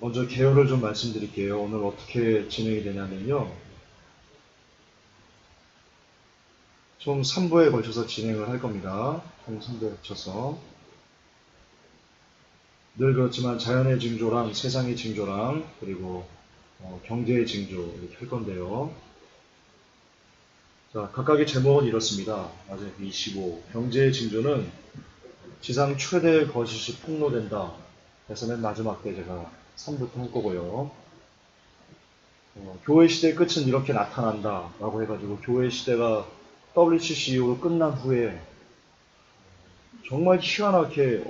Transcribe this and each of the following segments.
먼저 개요를 좀 말씀드릴게요. 오늘 어떻게 진행이 되냐면요. 총 3부에 걸쳐서 진행을 할 겁니다. 총 3부에 걸쳐서. 늘 그렇지만 자연의 징조랑 세상의 징조랑 그리고 경제의 징조 이렇게 할 건데요. 자, 각각의 제목은 이렇습니다. 맞아요. 25. 경제의 징조는 지상 최대 거짓이 폭로된다. 그래서 맨 마지막 때 제가 3부터 할 거고요. 교회 시대의 끝은 이렇게 나타난다 라고 해가지고 교회 시대가 WCC 이후로 끝난 후에 정말 희한하게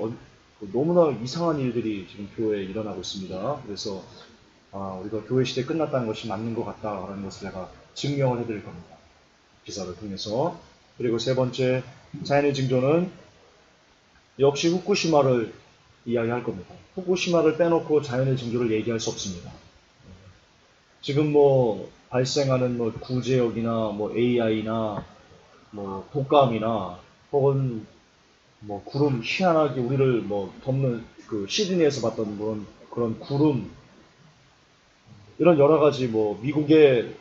너무나 이상한 일들이 지금 교회에 일어나고 있습니다. 그래서 우리가 교회 시대 끝났다는 것이 맞는 것 같다라는 것을 제가 증명을 해드릴 겁니다. 기사를 통해서. 그리고 세 번째 자연의 징조는 역시 후쿠시마를 이야기할 겁니다. 후쿠시마를 빼놓고 자연의 징조를 얘기할 수 없습니다. 지금 발생하는 구제역이나 AI나 독감이나 혹은 구름 희한하게 우리를 덮는 그 시드니에서 봤던 그런 구름 이런 여러 가지 미국의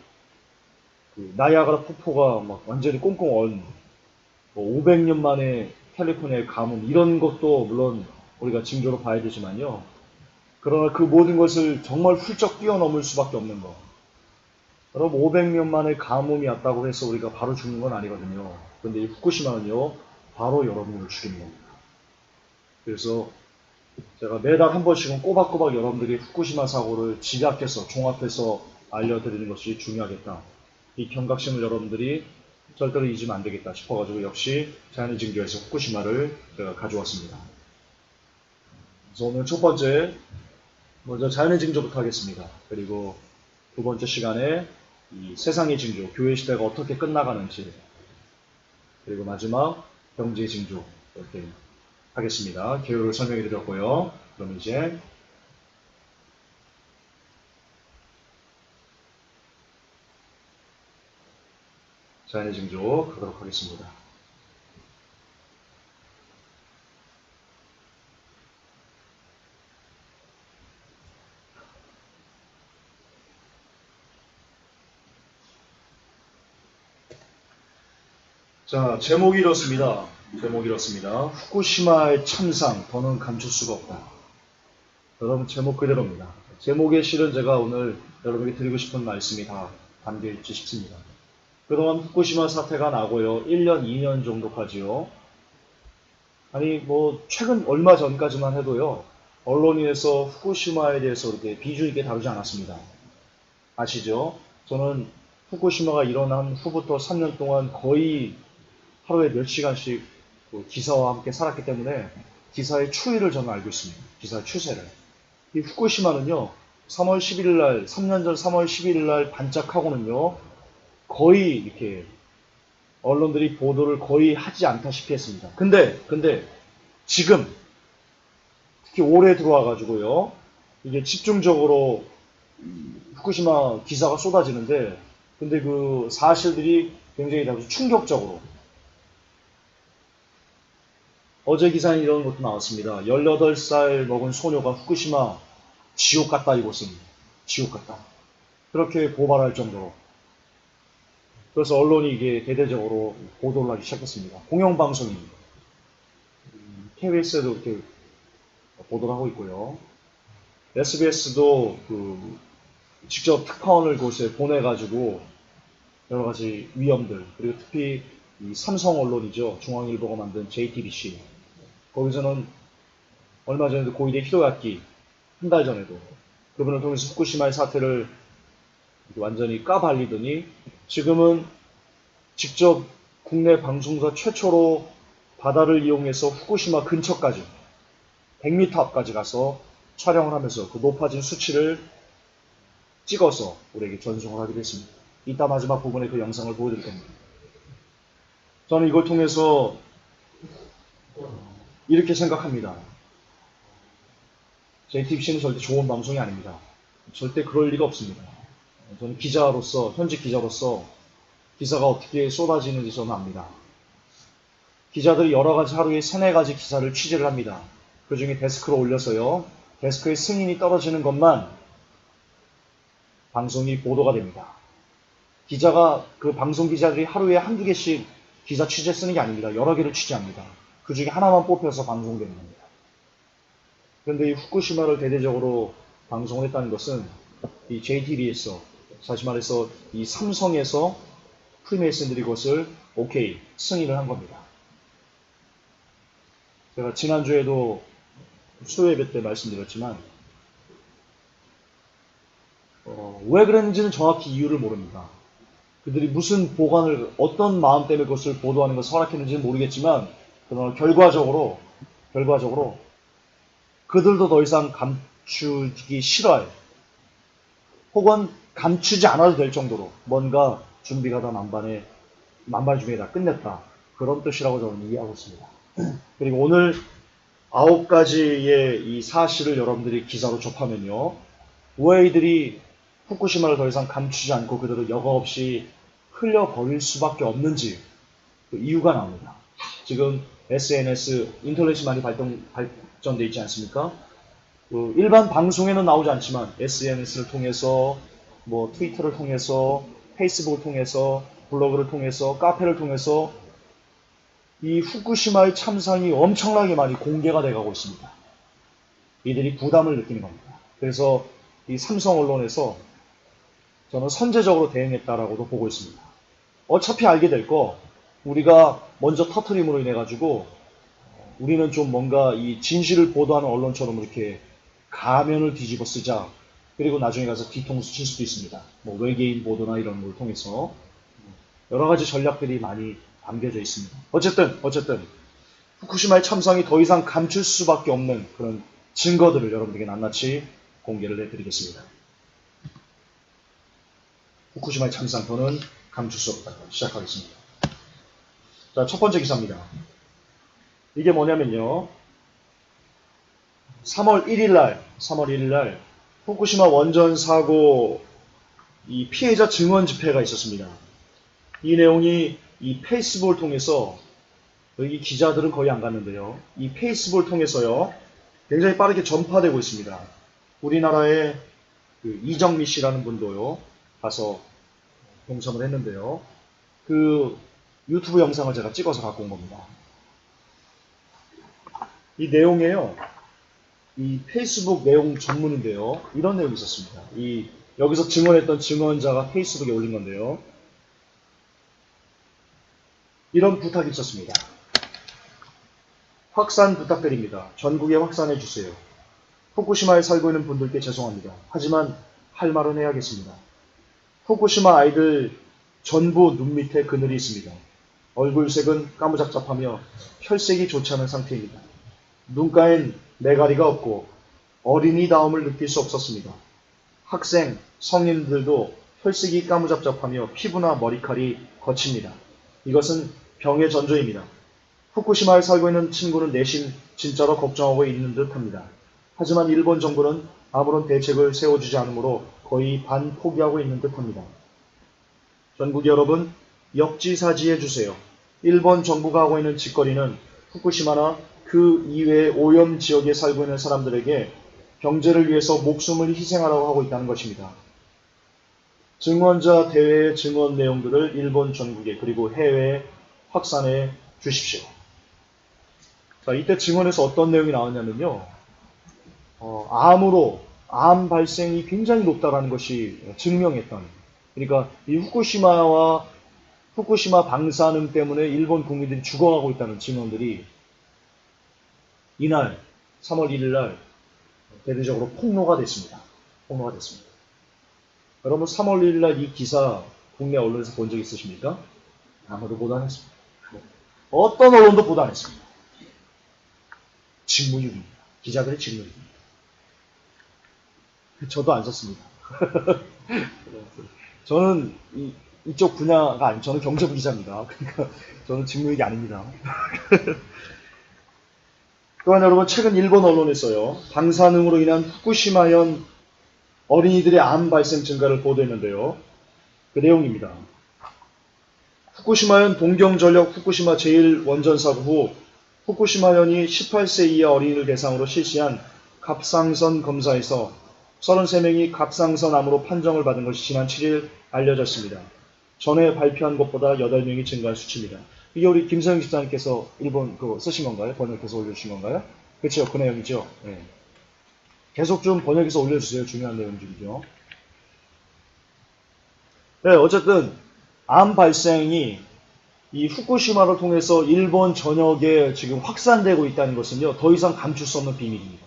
그 나이아가라 폭포가 막 완전히 꽁꽁 얼 500년 만에 캘리포니아의 가뭄 이런 것도 물론 우리가 징조로 봐야 되지만요. 그러나 그 모든 것을 정말 훌쩍 뛰어넘을 수밖에 없는 거. 여러분 500년 만에 가뭄이 왔다고 해서 우리가 바로 죽는 건 아니거든요. 그런데 이 후쿠시마는요. 바로 여러분을 죽이는 겁니다. 그래서 제가 매달 한 번씩은 꼬박꼬박 여러분들이 후쿠시마 사고를 집약해서 종합해서 알려드리는 것이 중요하겠다. 이 경각심을 여러분들이 절대로 잊으면 안 되겠다 싶어가지고 역시 자연의 징조에서 후쿠시마를 제가 가져왔습니다. 그래서 오늘 첫 번째 먼저 자연의 징조부터 하겠습니다. 그리고 두 번째 시간에 이 세상의 징조, 교회 시대가 어떻게 끝나가는지 그리고 마지막 경제의 징조 이렇게 하겠습니다. 개요를 설명해 드렸고요. 그럼 이제 자연의 징조 가도록 하겠습니다. 자, 제목이 이렇습니다. 후쿠시마의 참상, 더는 감출 수가 없다. 여러분 제목 그대로입니다. 제목에 실은 제가 오늘 여러분에게 드리고 싶은 말씀이 다 담겨있지 싶습니다. 그동안 후쿠시마 사태가 나고요. 1년, 2년 정도까지요. 아니 최근 얼마 전까지만 해도요. 언론인에서 후쿠시마에 대해서 이렇게 비중 있게 다루지 않았습니다. 아시죠? 저는 후쿠시마가 일어난 후부터 3년 동안 거의 하루에 몇 시간씩 기사와 함께 살았기 때문에 기사의 추이를 저는 알고 있습니다. 기사의 추세를. 이 후쿠시마는요, 3월 11일 날, 3년 전 3월 11일 날 반짝하고는요, 거의 이렇게 언론들이 보도를 거의 하지 않다시피 했습니다. 근데 지금 특히 올해 들어와가지고요, 이게 집중적으로 후쿠시마 기사가 쏟아지는데, 근데 그 사실들이 굉장히 다소 충격적으로 어제 기사에 이런 것도 나왔습니다. 18살 먹은 소녀가 후쿠시마 지옥 같다 이곳은 지옥 같다. 그렇게 고발할 정도로. 그래서 언론이 이게 대대적으로 보도를 하기 시작했습니다. 공영방송입니다. KBS에도 이렇게 보도를 하고 있고요. SBS도 직접 특파원을 곳에 보내가지고 여러 가지 위험들 그리고 특히 이 삼성 언론이죠. 중앙일보가 만든 JTBC 거기서는 얼마 전에도 고이대 히로야키 한 달 전에도 그분을 통해서 후쿠시마의 사태를 완전히 까발리더니 지금은 직접 국내 방송사 최초로 바다를 이용해서 후쿠시마 근처까지 100m 앞까지 가서 촬영을 하면서 그 높아진 수치를 찍어서 우리에게 전송을 하기도 했습니다. 이따 마지막 부분에 그 영상을 보여드릴 겁니다. 저는 이걸 통해서 이렇게 생각합니다. JTBC는 절대 좋은 방송이 아닙니다. 절대 그럴 리가 없습니다. 저는 기자로서, 현직 기자로서 기사가 어떻게 쏟아지는지 저는 압니다. 기자들이 여러 가지 하루에 3, 4가지 기사를 취재를 합니다. 그 중에 데스크로 올려서요. 데스크의 승인이 떨어지는 것만 방송이 보도가 됩니다. 기자가, 그 방송 기자들이 하루에 한두 개씩 기사 취재 쓰는 게 아닙니다. 여러 개를 취재합니다. 그 중에 하나만 뽑혀서 방송되는 겁니다. 그런데 이 후쿠시마를 대대적으로 방송을 했다는 것은 이 JTB에서, 다시 말해서 이 삼성에서 프리메이슨들이 그것을 오케이, 승인을 한 겁니다. 제가 지난주에도 수요예배 때 말씀드렸지만 왜 그랬는지는 정확히 이유를 모릅니다. 그들이 무슨 보관을, 어떤 마음 때문에 그것을 보도하는 것을 허락했는지는 모르겠지만, 그러나 결과적으로 그들도 더 이상 감추기 싫어요. 혹은 감추지 않아도 될 정도로 뭔가 준비가 다 만반 중에 다 끝냈다. 그런 뜻이라고 저는 이해하고 있습니다. 그리고 오늘 9가지의 이 사실을 여러분들이 기사로 접하면요, 왜 이들이 후쿠시마를 더 이상 감추지 않고 그들을 여과 없이 흘려버릴 수밖에 없는지 그 이유가 나옵니다. 지금 SNS, 인터넷이 많이 발전되어 있지 않습니까? 그 일반 방송에는 나오지 않지만 SNS를 통해서, 뭐 트위터를 통해서, 페이스북을 통해서, 블로그를 통해서, 카페를 통해서 이 후쿠시마의 참상이 엄청나게 많이 공개가 돼가고 있습니다. 이들이 부담을 느끼는 겁니다. 그래서 이 삼성 언론에서 저는 선제적으로 대응했다라고도 보고 있습니다. 어차피 알게 될 거, 우리가 먼저 터트림으로 인해 가지고 우리는 좀 뭔가 이 진실을 보도하는 언론처럼 이렇게 가면을 뒤집어 쓰자. 그리고 나중에 가서 뒤통수 칠 수도 있습니다. 뭐 외계인 보도나 이런 걸 통해서 여러 가지 전략들이 많이 담겨져 있습니다. 어쨌든 후쿠시마의 참상이 더 이상 감출 수밖에 없는 그런 증거들을 여러분들에게 낱낱이 공개를 해드리겠습니다. 후쿠시마의 참상, 더는 감출 수 없다. 시작하겠습니다. 자, 첫 번째 기사입니다. 이게 뭐냐면요, 3월 1일 날 후쿠시마 원전 사고 이 피해자 증언 집회가 있었습니다. 이 내용이 이 페이스북을 통해서, 여기 기자들은 거의 안 갔는데요, 이 페이스북을 통해서요 굉장히 빠르게 전파되고 있습니다. 우리나라의 그 이정미 씨라는 분도요 가서 동참을 했는데요, 그 유튜브 영상을 제가 찍어서 갖고 온 겁니다. 이 내용에요, 이 페이스북 내용 전문인데요, 이런 내용이 있었습니다. 여기서 증언했던 증언자가 페이스북에 올린 건데요, 이런 부탁이 있었습니다. 확산 부탁드립니다. 전국에 확산해 주세요. 후쿠시마에 살고 있는 분들께 죄송합니다. 하지만 할 말은 해야겠습니다. 후쿠시마 아이들 전부 눈 밑에 그늘이 있습니다. 얼굴색은 까무잡잡하며 혈색이 좋지 않은 상태입니다. 눈가엔 매가리가 없고 어린이다움을 느낄 수 없었습니다. 학생, 성인들도 혈색이 까무잡잡하며 피부나 머리칼이 거칩니다. 이것은 병의 전조입니다. 후쿠시마에 살고 있는 친구는 내심 진짜로 걱정하고 있는 듯합니다. 하지만 일본 정부는 아무런 대책을 세워주지 않으므로 거의 반포기하고 있는 듯합니다. 전국 여러분, 역지사지해주세요. 일본 정부가 하고 있는 짓거리는 후쿠시마나 그 이외의 오염 지역에 살고 있는 사람들에게 경제를 위해서 목숨을 희생하라고 하고 있다는 것입니다. 증언자 대회의 증언 내용들을 일본 전국에 그리고 해외에 확산해 주십시오. 자, 이때 증언에서 어떤 내용이 나왔냐면요, 암 발생이 굉장히 높다라는 것이 증명했던, 그러니까 이 후쿠시마 방사능 때문에 일본 국민들이 죽어가고 있다는 증언들이 이날 3월 1일 날 대대적으로 폭로가 됐습니다. 여러분, 3월 1일 날 이 기사 국내 언론에서 본 적 있으십니까? 아무도 보도 안 했습니다. 어떤 언론도 보도 안 했습니다. 직무유기입니다. 기자들의 직무유기입니다. 저도 안 썼습니다. 저는 이쪽 분야가 아니고 저는 경제부 기자입니다. 그러니까 저는 직무유기 아닙니다. 또한 여러분, 최근 일본 언론에서요, 방사능으로 인한 후쿠시마현 어린이들의 암 발생 증가를 보도했는데요, 그 내용입니다. 후쿠시마현 동경전력 후쿠시마 제1원전 사고 후 후쿠시마현이 18세 이하 어린이를 대상으로 실시한 갑상선 검사에서 33명이 갑상선암으로 판정을 받은 것이 지난 7일 알려졌습니다. 전에 발표한 것보다 8명이 증가한 수치입니다. 이게 우리 김서영 집사님께서 일본 그거 쓰신 건가요? 번역해서 올려주신 건가요? 그렇죠. 그 내용이죠. 네. 계속 좀 번역해서 올려주세요. 중요한 내용 중이죠. 네, 어쨌든 암 발생이 이 후쿠시마를 통해서 일본 전역에 지금 확산되고 있다는 것은요, 더 이상 감출 수 없는 비밀입니다.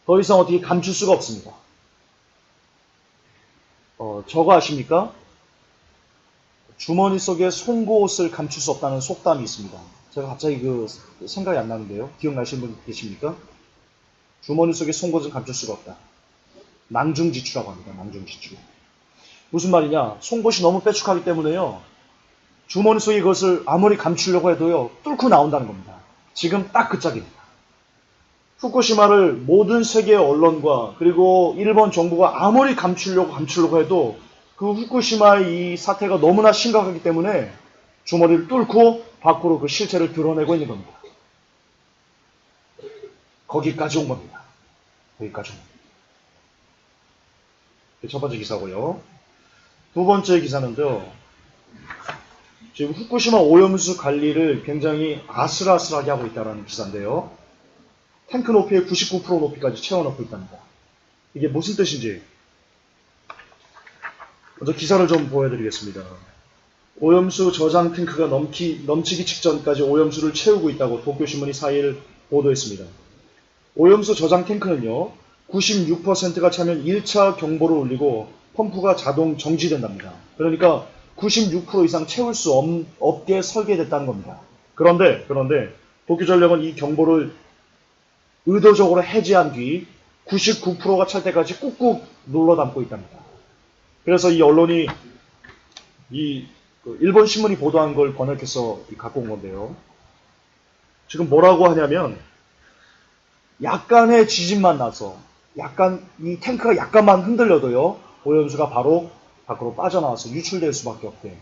더 이상 어떻게 감출 수가 없습니다. 저거 아십니까? 주머니 속에 송곳을 감출 수 없다는 속담이 있습니다. 제가 갑자기 그 생각이 안 나는데요. 기억나시는 분 계십니까? 주머니 속에 송곳은 감출 수가 없다. 낭중지추라고 합니다. 낭중지추. 무슨 말이냐? 송곳이 너무 빼축하기 때문에요. 주머니 속에 그것을 아무리 감추려고 해도요. 뚫고 나온다는 겁니다. 지금 딱 그 짝입니다. 후쿠시마를 모든 세계 언론과 그리고 일본 정부가 아무리 감추려고 해도 그 후쿠시마의 이 사태가 너무나 심각하기 때문에 주머니를 뚫고 밖으로 그 실체를 드러내고 있는 겁니다. 거기까지 온 겁니다. 거기까지 온 겁니다. 첫 번째 기사고요. 두 번째 기사는요. 지금 후쿠시마 오염수 관리를 굉장히 아슬아슬하게 하고 있다는 기사인데요. 탱크 높이의 99% 높이까지 채워넣고 있답니다. 이게 무슨 뜻인지 먼저 기사를 좀 보여드리겠습니다. 오염수 저장 탱크가 넘치기 직전까지 오염수를 채우고 있다고 도쿄신문이 4일 보도했습니다. 오염수 저장 탱크는요. 96%가 차면 1차 경보를 울리고 펌프가 자동 정지된답니다. 그러니까 96% 이상 채울 수 없게 설계됐다는 겁니다. 그런데 도쿄전력은 이 경보를 의도적으로 해제한 뒤 99%가 찰 때까지 꾹꾹 눌러 담고 있답니다. 그래서 이 언론이 일본 신문이 보도한 걸 번역해서 갖고 온 건데요. 지금 뭐라고 하냐면 약간의 지진만 나서 이 탱크가 약간만 흔들려도요. 오염수가 바로 밖으로 빠져나와서 유출될 수밖에 없대.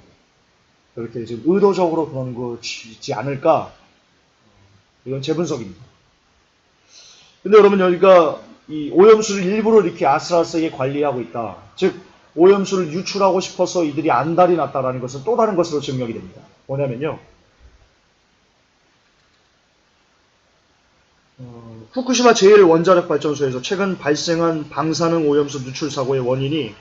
그렇게 지금 의도적으로 그런 거지 않을까? 이건 제 분석입니다. 근데 여러분 여기가 이 오염수를 일부러 이렇게 아슬아슬하게 관리하고 있다. 즉 오염수를 유출하고 싶어서 이들이 안달이 났다라는 것은 또 다른 것으로 증명이 됩니다. 뭐냐면요. 후쿠시마 제1원자력발전소에서 최근 발생한 방사능 오염수 누출 사고의 원인이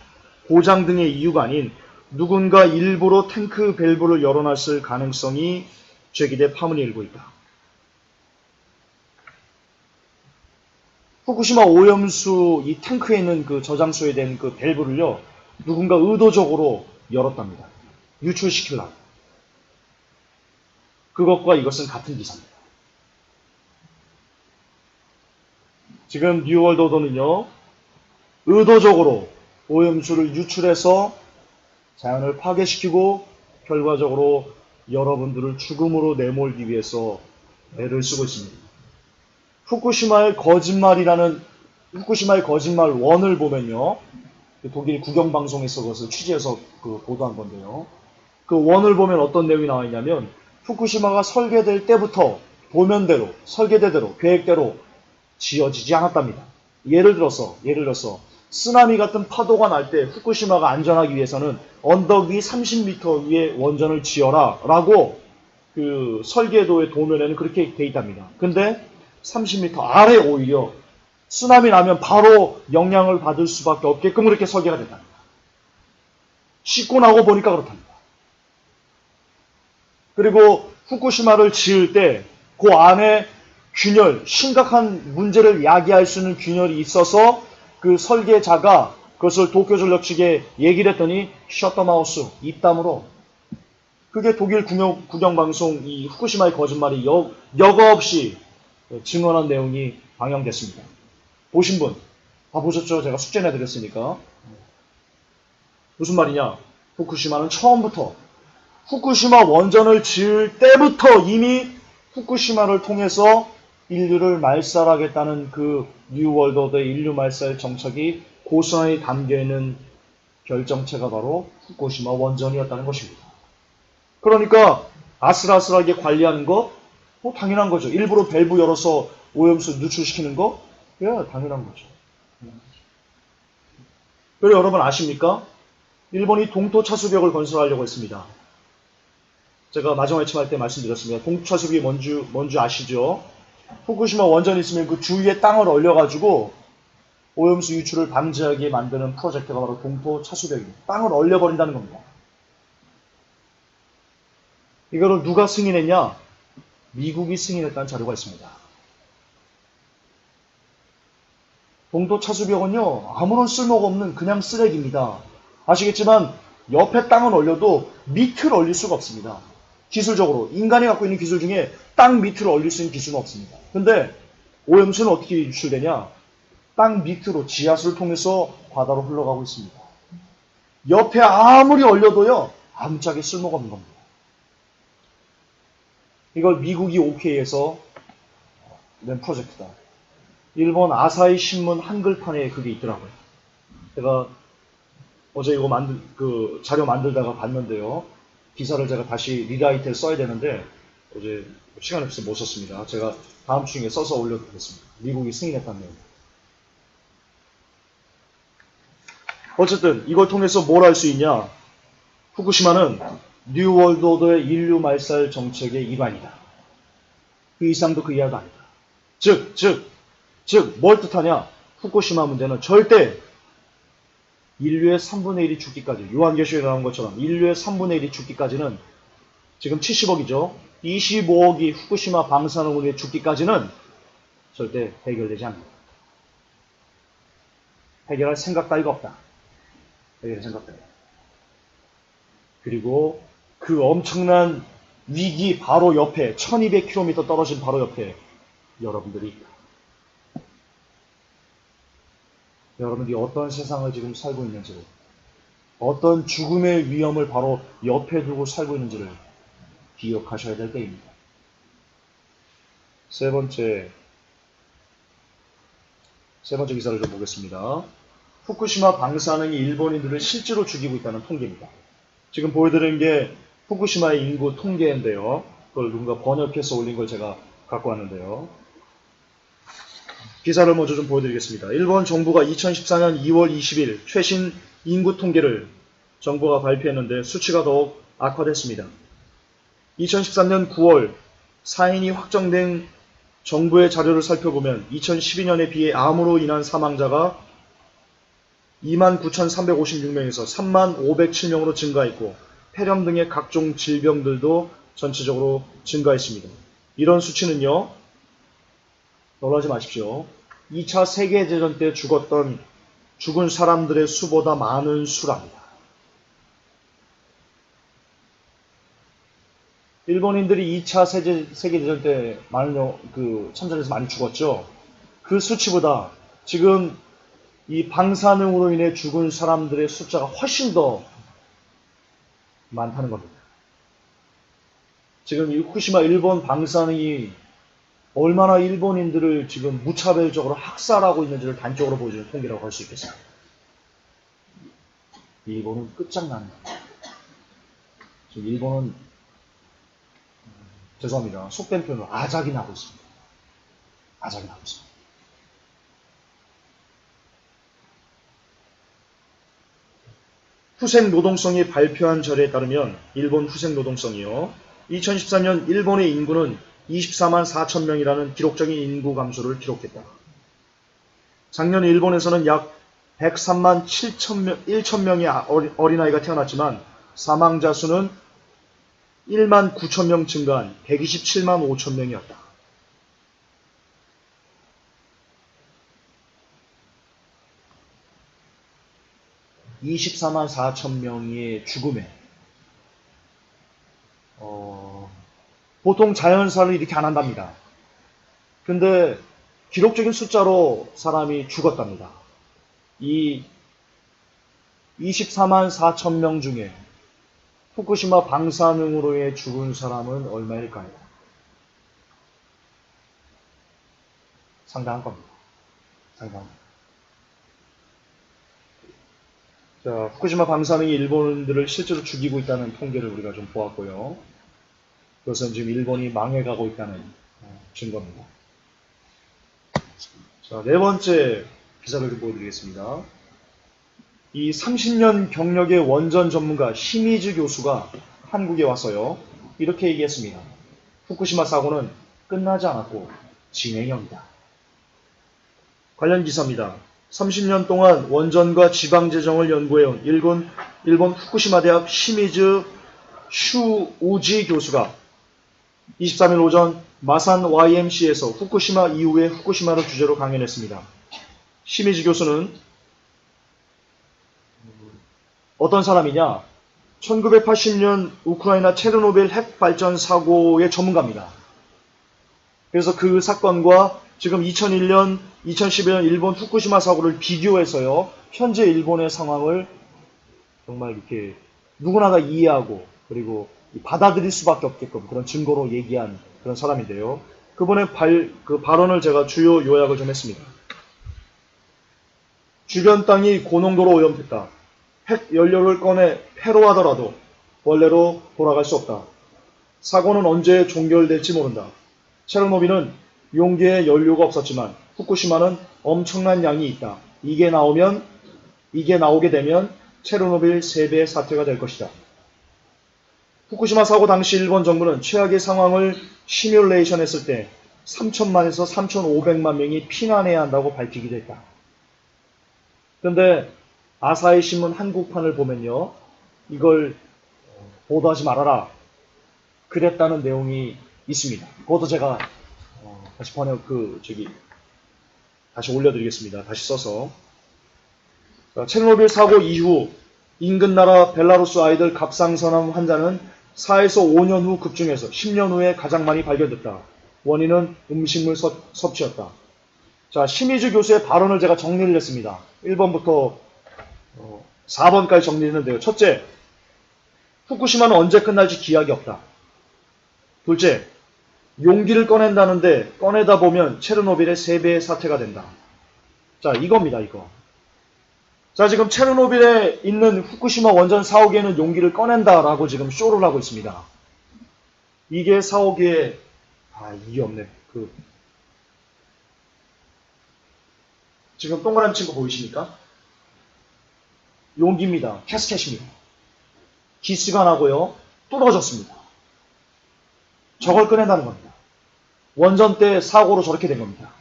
고장 등의 이유가 아닌 누군가 일부러 탱크 밸브를 열어놨을 가능성이 제기돼 파문이 일고 있다. 후쿠시마 오염수 이 탱크에 있는 그 저장소에 된 그 밸브를요, 누군가 의도적으로 열었답니다. 유출시키려고. 그것과 이것은 같은 기사입니다. 지금 뉴월드 오더는요, 의도적으로 오염수를 유출해서 자연을 파괴시키고 결과적으로 여러분들을 죽음으로 내몰기 위해서 애를 쓰고 있습니다. 후쿠시마의 거짓말 원을 보면요. 독일 국영방송에서 그것을 취재해서 보도한 건데요. 그 원을 보면 어떤 내용이 나와 있냐면 후쿠시마가 설계될 때부터 도면대로, 설계대로, 계획대로 지어지지 않았답니다. 예를 들어서 쓰나미 같은 파도가 날 때 후쿠시마가 안전하기 위해서는 언덕 위 30m 위에 원전을 지어라 라고 그 설계도의 도면에는 그렇게 돼 있답니다. 근데 30m 아래 오히려 쓰나미 나면 바로 영향을 받을 수밖에 없게끔 그렇게 설계가 됐답니다. 씻고 나고 보니까 그렇답니다. 그리고 후쿠시마를 지을 때 그 안에 심각한 문제를 야기할 수 있는 균열이 있어서 그 설계자가 그것을 도쿄전력 측에 얘기를 했더니 셔터마우스, 입담으로 그게 독일 국영방송 이 후쿠시마의 거짓말이 여과 없이 증언한 내용이 방영됐습니다. 보신 분, 다 보셨죠? 제가 숙제 내드렸으니까. 무슨 말이냐? 후쿠시마는 처음부터 후쿠시마 원전을 지을 때부터 이미 후쿠시마를 통해서 인류를 말살하겠다는 그 뉴월드 오더의 인류 말살 정책이 고스란히 담겨있는 결정체가 바로 후쿠시마 원전이었다는 것입니다. 그러니까 아슬아슬하게 관리하는 거 당연한 거죠. 일부러 밸브 열어서 오염수 누출시키는 거 예, 당연한 거죠. 그리고 여러분 아십니까? 일본이 동토 차수벽을 건설하려고 했습니다. 제가 마지막에 할 때 말씀드렸습니다. 동토 차수벽이 뭔지 아시죠? 후쿠시마 원전이 있으면 그 주위에 땅을 얼려가지고 오염수 유출을 방지하게 만드는 프로젝트가 바로 동토 차수벽입니다. 땅을 얼려버린다는 겁니다. 이거를 누가 승인했냐? 미국이 승인했다는 자료가 있습니다. 동토 차수벽은요, 아무런 쓸모가 없는 그냥 쓰레기입니다. 아시겠지만 옆에 땅을 얼려도 밑을 얼릴 수가 없습니다. 기술적으로 인간이 갖고 있는 기술 중에 땅 밑을 얼릴 수 있는 기술은 없습니다. 근데 오염수는 어떻게 유출되냐? 땅 밑으로 지하수를 통해서 바다로 흘러가고 있습니다. 옆에 아무리 얼려도요, 아무짝에 쓸모가 없는 겁니다. 이걸 미국이 오케이해서 낸 프로젝트다. 일본 아사히 신문 한글판에 그게 있더라고요. 제가 어제 이거 자료 만들다가 봤는데요. 기사를 제가 다시 리라이트에 써야 되는데 어제 시간이 없어서 못 썼습니다. 제가 다음 주 중에 써서 올려드리겠습니다. 미국이 승인했다는 내용. 어쨌든 이걸 통해서 뭘 할 수 있냐? 후쿠시마는 뉴월드 오더의 인류 말살 정책의 일환이다. 그 이상도 그 이하도 아니다. 즉, 뭘 뜻하냐? 후쿠시마 문제는 절대 인류의 3분의 1이 죽기까지, 요한계시록에 나온 것처럼 인류의 3분의 1이 죽기까지는, 지금 70억이죠. 25억이 후쿠시마 방사능으로 인해 죽기까지는 절대 해결되지 않는다. 해결할 생각 따위가 없다. 해결할 생각 따위가. 그리고 그 엄청난 위기 바로 옆에, 1200km 떨어진 바로 옆에 여러분들이 있다. 여러분들이 어떤 세상을 지금 살고 있는지를, 어떤 죽음의 위험을 바로 옆에 두고 살고 있는지를 기억하셔야 될 때입니다. 세 번째 기사를 좀 보겠습니다. 후쿠시마 방사능이 일본인들을 실제로 죽이고 있다는 통계입니다. 지금 보여드리는 게 후쿠시마의 인구 통계인데요. 그걸 누군가 번역해서 올린 걸 제가 갖고 왔는데요. 기사를 먼저 좀 보여드리겠습니다. 일본 정부가 2014년 2월 20일 최신 인구 통계를 정부가 발표했는데 수치가 더욱 악화됐습니다. 2013년 9월 사인이 확정된 정부의 자료를 살펴보면 2012년에 비해 암으로 인한 사망자가 29,356명에서 35,507명으로 증가했고 폐렴 등의 각종 질병들도 전체적으로 증가했습니다. 이런 수치는요, 놀라지 마십시오. 2차 세계대전 때 죽은 사람들의 수보다 많은 수랍니다. 일본인들이 2차 세계대전 때 참전해서 많이 죽었죠. 그 수치보다 지금 이 방사능으로 인해 죽은 사람들의 숫자가 훨씬 더 많다는 겁니다. 지금 이 후쿠시마 일본 방사능이 얼마나 일본인들을 지금 무차별적으로 학살하고 있는지를 단적으로 보여주는 통계라고 할 수 있겠습니다. 일본은 끝장나는 겁니다. 지금 일본은 죄송합니다. 속된 표현으로 아작이 나고 있습니다. 아작이 나고 있습니다. 후생노동성이 발표한 자료에 따르면 일본 후생노동성이요. 2014년 일본의 인구는 24만 4천 명이라는 기록적인 인구 감소를 기록했다. 작년 일본에서는 약 103만 1천 명의 어린아이가 태어났지만 사망자 수는 1만 9천 명 증가한 127만 5천 명이었다. (24만 4천) 명의 죽음에 보통 자연사를 이렇게 안 한답니다. 근데 기록적인 숫자로 사람이 죽었답니다. 이 24만 4천 명 중에 후쿠시마 방사능으로 인해 죽은 사람은 얼마일까요? 상당한 겁니다. 상당합니다. 자, 후쿠시마 방사능이 일본인들을 실제로 죽이고 있다는 통계를 우리가 좀 보았고요. 그것은 지금 일본이 망해가고 있다는 증거입니다. 자, 네 번째 기사를 보여드리겠습니다. 이 30년 경력의 원전 전문가 시미즈 교수가 한국에 와서요, 이렇게 얘기했습니다. 후쿠시마 사고는 끝나지 않았고 진행형이다. 관련 기사입니다. 30년 동안 원전과 지방재정을 연구해온 일본 후쿠시마 대학 시미즈 슈우지 교수가 23일 오전 마산 YMC에서 후쿠시마 이후의 후쿠시마를 주제로 강연했습니다. 시미즈 교수는 어떤 사람이냐? 1980년 우크라이나 체르노빌 핵발전 사고의 전문가입니다. 그래서 그 사건과 지금 2001년, 2011년 일본 후쿠시마 사고를 비교해서요, 현재 일본의 상황을 정말 이렇게 누구나가 이해하고 그리고 받아들일 수밖에 없게끔 그런 증거로 얘기한 그런 사람인데요. 그분의 그 발언을 제가 주요 요약을 좀 했습니다. 주변 땅이 고농도로 오염됐다. 핵 연료를 꺼내 폐로하더라도 원래로 돌아갈 수 없다. 사고는 언제 종결될지 모른다. 체르노빌은 용기에 연료가 없었지만 후쿠시마는 엄청난 양이 있다. 이게 나오게 되면 체르노빌 3배의 사태가 될 것이다. 후쿠시마 사고 당시 일본 정부는 최악의 상황을 시뮬레이션 했을 때 3천만에서 3,500만 명이 피난해야 한다고 밝히기도 했다. 그런데 아사히 신문 한국판을 보면요, 이걸 보도하지 말아라, 그랬다는 내용이 있습니다. 그것도 제가 다시 다시 올려드리겠습니다. 다시 써서. 체르노빌 사고 이후 인근 나라 벨라루스 아이들 갑상선암 환자는 4에서 5년 후 급증해서 10년 후에 가장 많이 발견됐다. 원인은 음식물 섭취였다. 자, 시미즈 교수의 발언을 제가 정리를 했습니다. 1번부터 4번까지 정리했는데요. 첫째, 후쿠시마는 언제 끝날지 기약이 없다. 둘째, 용기를 꺼낸다는데 꺼내다 보면 체르노빌의 3배의 사태가 된다. 자, 이겁니다, 이거. 자, 지금 체르노빌에 있는 후쿠시마 원전 4호기에는 용기를 꺼낸다라고 지금 쇼를 하고 있습니다. 이게 4호기에, 이게 없네. 지금 동그란 친구 보이십니까? 용기입니다. 캐스켓입니다. 기스가 나고요, 뚫어졌습니다. 저걸 꺼낸다는 겁니다. 원전 때 사고로 저렇게 된 겁니다.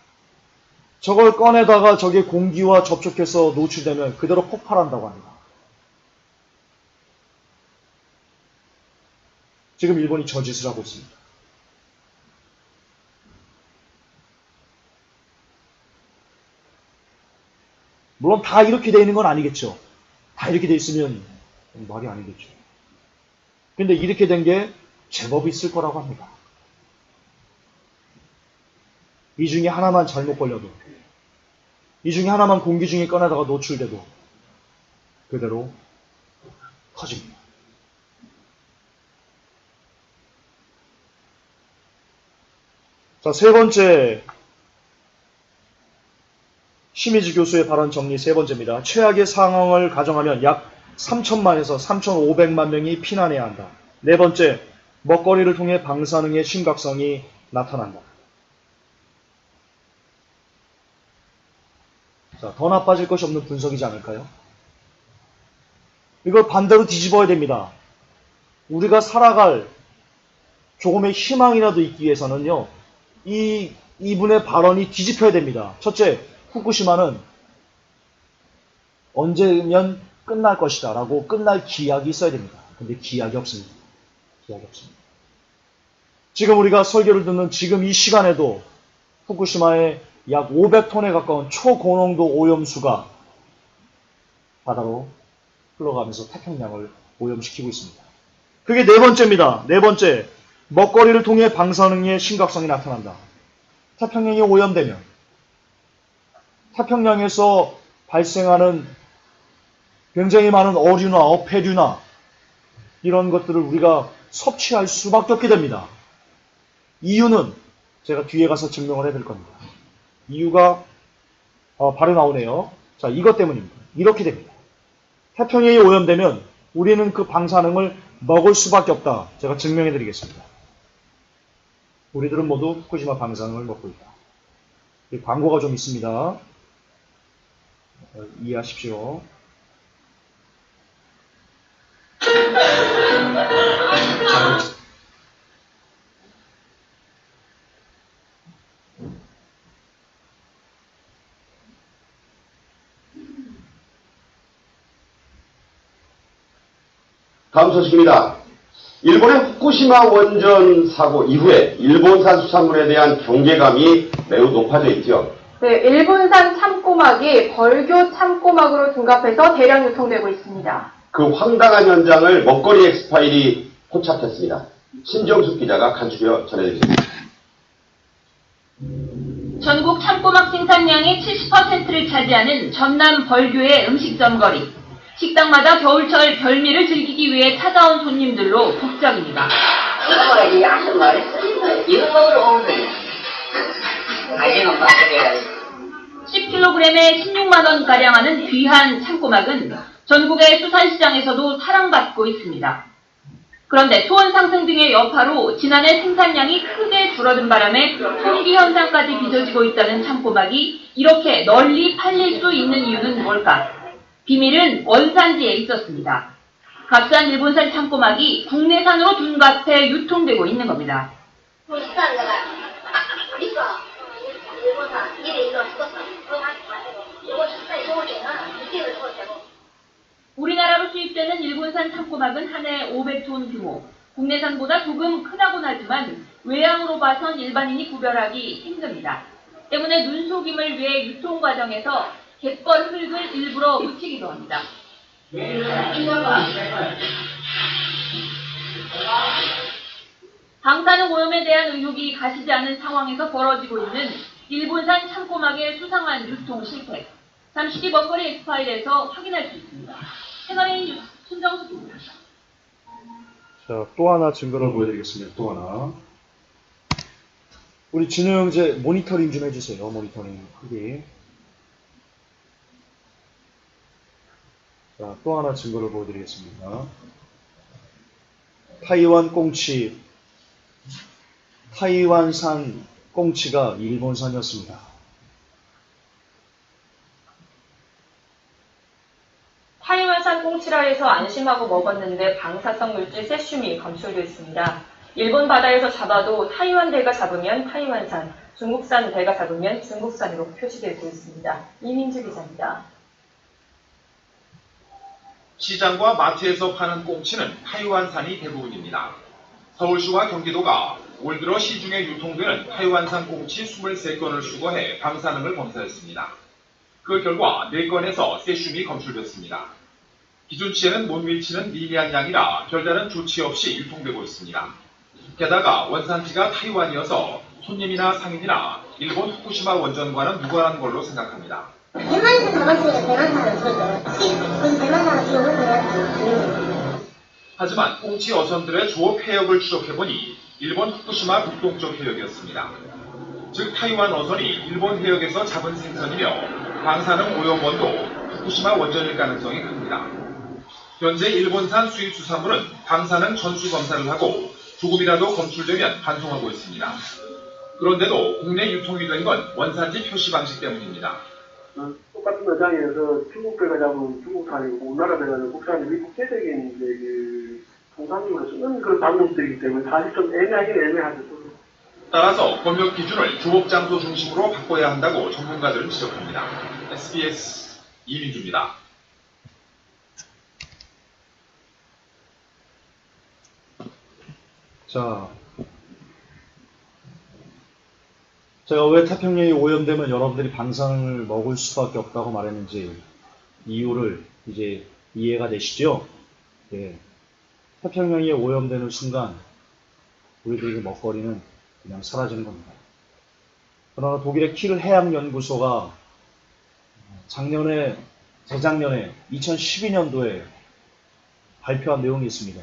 저걸 꺼내다가 저게 공기와 접촉해서 노출되면 그대로 폭발한다고 합니다. 지금 일본이 저짓을 하고 있습니다. 물론 다 이렇게 돼 있는 건 아니겠죠. 다 이렇게 돼 있으면 말이 아니겠죠. 근데 이렇게 된 게 제법 있을 거라고 합니다. 이 중에 하나만 잘못 걸려도, 이 중에 하나만 공기 중에 꺼내다가 노출돼도 그대로 터집니다. 자, 세 번째, 시미즈 교수의 발언 정리 세 번째입니다. 최악의 상황을 가정하면 약 3천만에서 3,500만 명이 피난해야 한다. 네 번째, 먹거리를 통해 방사능의 심각성이 나타난다. 자, 더 나빠질 것이 없는 분석이지 않을까요? 이걸 반대로 뒤집어야 됩니다. 우리가 살아갈 조금의 희망이라도 있기 위해서는요, 이분의 발언이 뒤집혀야 됩니다. 첫째, 후쿠시마는 언제면 끝날 것이다 라고 끝날 기약이 있어야 됩니다. 근데 기약이 없습니다. 기약이 없습니다. 지금 우리가 설교를 듣는 지금 이 시간에도 후쿠시마에 약 500톤에 가까운 초고농도 오염수가 바다로 흘러가면서 태평양을 오염시키고 있습니다. 그게 네 번째입니다. 네 번째, 먹거리를 통해 방사능의 심각성이 나타난다. 태평양이 오염되면 태평양에서 발생하는 굉장히 많은 어류나 어패류나 이런 것들을 우리가 섭취할 수밖에 없게 됩니다. 이유는 제가 뒤에 가서 증명을 해드릴 겁니다. 이유가 바로 나오네요. 자, 이것 때문입니다. 이렇게 됩니다. 태평양이 오염되면 우리는 그 방사능을 먹을 수밖에 없다. 제가 증명해드리겠습니다. 우리들은 모두 후쿠시마 방사능을 먹고 있다. 광고가 좀 있습니다. 이해하십시오. 자, 다음 소식입니다. 일본의 후쿠시마 원전 사고 이후에 일본산 수산물에 대한 경계감이 매우 높아져 있죠. 네, 일본산 참꼬막이 벌교 참꼬막으로 둔갑해서 대량 유통되고 있습니다. 그 황당한 현장을 먹거리 엑스파일이 포착했습니다. 신정숙 기자가 간추려 전해드리겠습니다. 전국 참꼬막 생산량의 70%를 차지하는 전남 벌교의 음식점 거리. 식당마다 겨울철 별미를 즐기기 위해 찾아온 손님들로 북적입니다. 이거에 아주 말했어. 이거 먹으러 오거든요. 아직은 맛있게 10kg에 16만원가량 하는 귀한 참꼬막은 전국의 수산시장에서도 사랑받고 있습니다. 그런데 수온 상승 등의 여파로 지난해 생산량이 크게 줄어든 바람에 품귀 현상까지 빚어지고 있다는 참꼬막이 이렇게 널리 팔릴 수 있는 이유는 뭘까? 비밀은 원산지에 있었습니다. 값싼 일본산 참꼬막이 국내산으로 둔갑해 유통되고 있는 겁니다. 우리나라로 수입되는 일본산 참꼬막은 한 해 500톤 규모, 국내산보다 조금 크다곤 하지만 외양으로 봐선 일반인이 구별하기 힘듭니다. 때문에 눈속임을 위해 유통 과정에서 갯벌 흙을 일부러 묻히기도 합니다. 방사능 오염에 대한 의혹이 가시지 않은 상황에서 벌어지고 있는 일본산 참꼬막의 수상한 유통 실패. 잠시 뒤 먹거리 엑스파일에서 확인할 수 있습니다. 채널A 뉴스 신정숙입니다. 자, 또 하나 증거를 보여드리겠습니다. 또 하나. 우리 진우 형제 모니터링 좀 해주세요. 모니터링 크기. 자, 또 하나 증거를 보여드리겠습니다. 타이완 꽁치, 타이완산 꽁치가 일본산이었습니다. 타이완산 꽁치라 해서 안심하고 먹었는데 방사성 물질 세슘이 검출됐습니다. 일본 바다에서 잡아도 타이완 대가 잡으면 타이완산, 중국산 대가 잡으면 중국산으로 표시되고 있습니다. 이민주 기자입니다. 시장과 마트에서 파는 꽁치는 타이완산이 대부분입니다. 서울시와 경기도가 올 들어 시중에 유통되는 타이완산 꽁치 23건을 수거해 방사능을 검사했습니다. 그 결과 4건에서 세슘이 검출됐습니다. 기준치에는 못 미치는 미미한 양이라 별다른 조치 없이 유통되고 있습니다. 게다가 원산지가 타이완이어서 손님이나 상인이나 일본 후쿠시마 원전과는 무관한 걸로 생각합니다. 대만에서 잡았으니까 대만산은 그렇죠. 그럼 대만산은 기억을 해야지. 하지만 꽁치 어선들의 조업 해역을 추적해보니 일본 후쿠시마 북동쪽 해역이었습니다. 즉 타이완 어선이 일본 해역에서 잡은 생선이며 방사능 오염원도 후쿠시마 원전일 가능성이 큽니다. 현재 일본산 수입 수산물은 방사능 전수 검사를 하고 조금이라도 검출되면 반송하고 있습니다. 그런데도 국내 유통이 된 건 원산지 표시 방식 때문입니다. 똑같은 매장에서 중국 배가 잡은 중국산이고 우리나라 배가 국산이 국제적인 그 통상적으로 쓰는 그런 방법들이기 때문에 사실 좀 애매하긴 애매하죠. 따라서 검역 기준을 조업 장소 중심으로 바꿔야 한다고 전문가들은 지적합니다. SBS 이민주입니다. 자, 제가 왜 태평양이 오염되면 여러분들이 방사능을 먹을 수밖에 없다고 말했는지 이유를 이제 이해가 되시죠? 예. 태평양이 오염되는 순간 우리들에게 먹거리는 그냥 사라지는 겁니다. 그러나 독일의 킬 해양연구소가 재작년에 2012년도에 발표한 내용이 있습니다.